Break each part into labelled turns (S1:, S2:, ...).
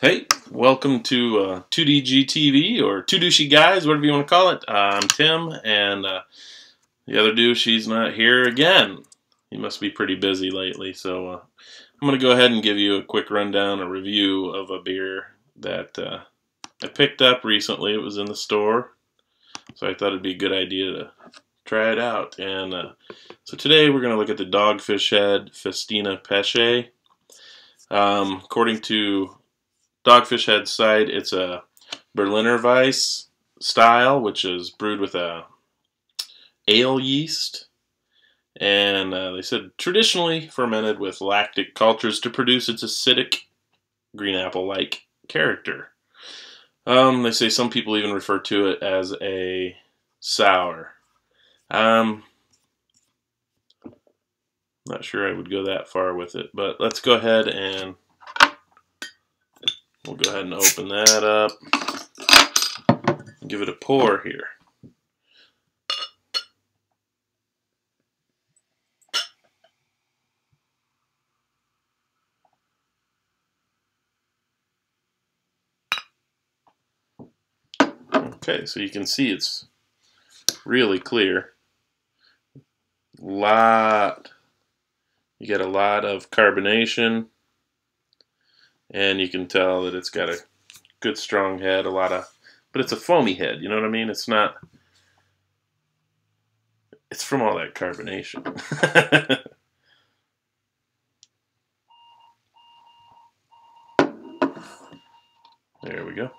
S1: Hey, welcome to 2DGTV or Two Douchey Guys, whatever you want to call it. I'm Tim, and the other douche, he's not here again. He must be pretty busy lately, so I'm going to go ahead and give you a quick rundown, a review of a beer that I picked up recently. It was in the store, so I thought it'd be a good idea to try it out. And so today we're going to look at the Dogfish Head Festina Peche. According to Dogfish Head's site, it's a Berliner Weiss style, which is brewed with a ale yeast, and they said traditionally fermented with lactic cultures to produce its acidic green apple-like character. They say some people even refer to it as a sour. Not sure I would go that far with it, but let's go ahead and we'll go ahead and open that up and give it a pour here. Okay, so you can see it's really clear. You get a lot of carbonation, and you can tell that it's got a good strong head, but it's a foamy head, you know what I mean? It's from all that carbonation. There we go.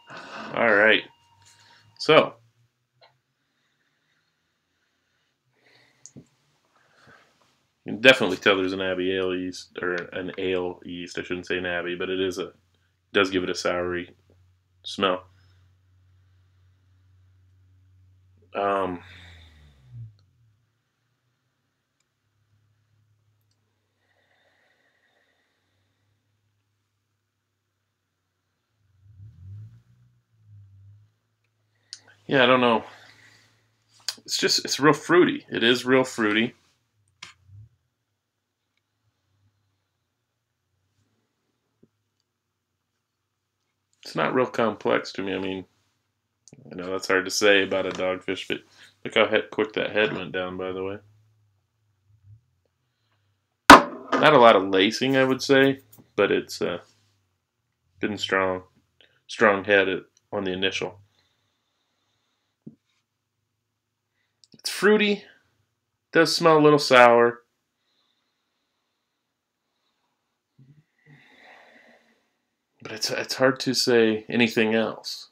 S1: All right. So, you can definitely tell there's an Abbey ale yeast, or an ale yeast. I shouldn't say an Abbey, but it does give it a soury smell. Yeah, I don't know. It's real fruity. It is real fruity. It's not real complex to me. I mean, I know that's hard to say about a dogfish, but look how quick that head went down, by the way. Not a lot of lacing, I would say, but it's good and strong head on the initial. It's fruity, does smell a little sour. But it's hard to say anything else.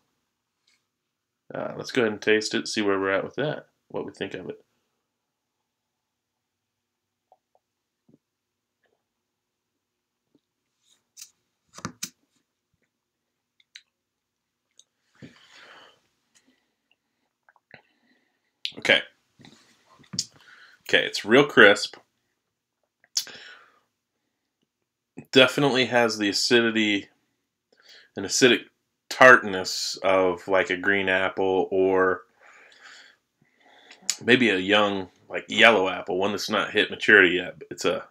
S1: Let's go ahead and taste it, see where we're at with that, what we think of it. Okay. Okay, it's real crisp. Definitely has the acidity and acidic tartness of like a green apple, or maybe a young, like yellow apple, one that's not hit maturity yet. It's a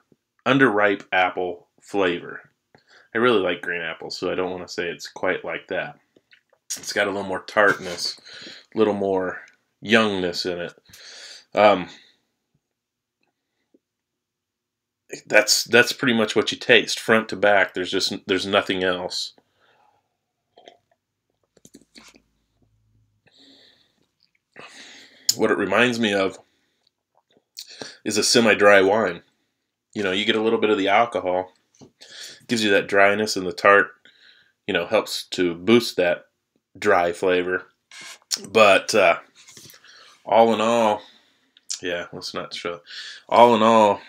S1: underripe apple flavor. I really like green apples, so I don't want to say it's quite like that. It's got a little more tartness, a little more youngness in it. That's pretty much what you taste, front to back. There's nothing else. What it reminds me of is a semi-dry wine. You know, you get a little bit of the alcohol, gives you that dryness, and the tart, you know, helps to boost that dry flavor. But all in all, yeah, let's not show. All in all,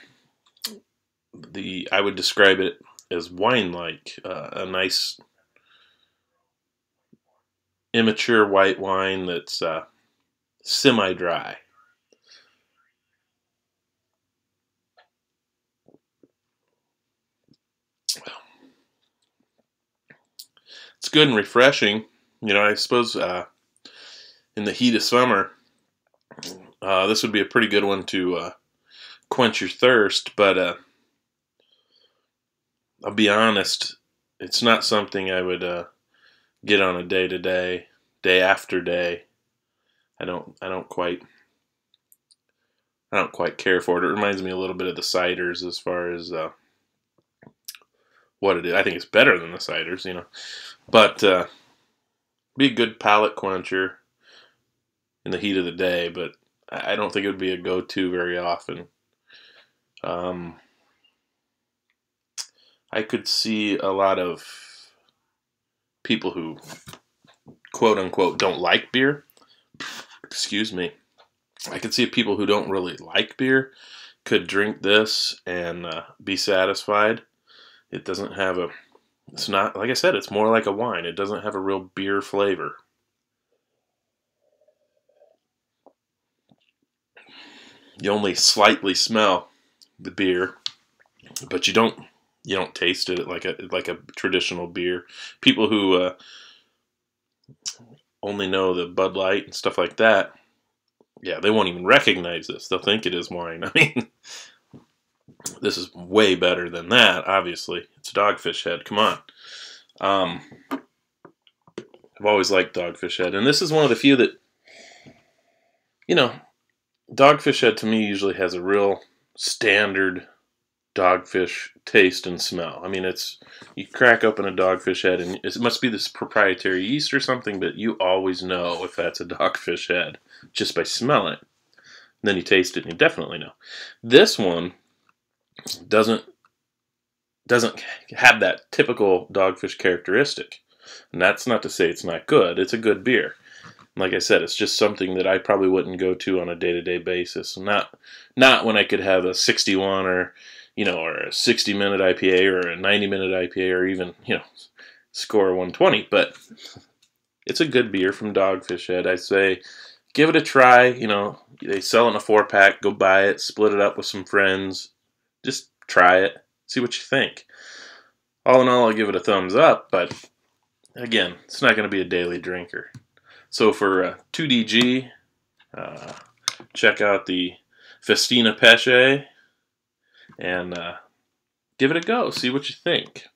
S1: I would describe it as wine-like, a nice immature white wine that's semi-dry. It's good and refreshing. You know, I suppose in the heat of summer, this would be a pretty good one to quench your thirst, but I'll be honest, it's not something I would get on a day to day, day after day. I don't quite care for it. It reminds me a little bit of the ciders as far as what it is. I think it's better than the ciders, you know, but be a good palate quencher in the heat of the day. But I don't think it would be a go-to very often. I could see a lot of people who, quote unquote, don't like beer. Excuse me. I could see people who don't really like beer could drink this and be satisfied. It doesn't have a, it's not, like I said, it's more like a wine. It doesn't have a real beer flavor. You only slightly smell the beer, but you don't taste it like a traditional beer. People who only know the Bud Light and stuff like that, yeah, they won't even recognize this. They'll think it is wine. I mean, this is way better than that, obviously. It's Dogfish Head. Come on. I've always liked Dogfish Head. And this is one of the few that, you know, Dogfish Head to me usually has a real standard dogfish taste and smell. I mean, it's, you crack open a Dogfish Head and it must be this proprietary yeast or something, but you always know if that's a Dogfish Head just by smelling it. And then you taste it and you definitely know. This one doesn't have that typical Dogfish characteristic. And that's not to say it's not good. It's a good beer. Like I said, it's just something that I probably wouldn't go to on a day-to-day basis. Not when I could have a 61 or, you know, or a 60-minute IPA or a 90-minute IPA or even, you know, score 120. But it's a good beer from Dogfish Head. I say give it a try. You know, they sell it in a 4-pack. Go buy it. Split it up with some friends. Just try it. See what you think. All in all, I'll give it a thumbs up. But again, it's not going to be a daily drinker. So for 2DG, check out the Festina Peche and give it a go. See what you think.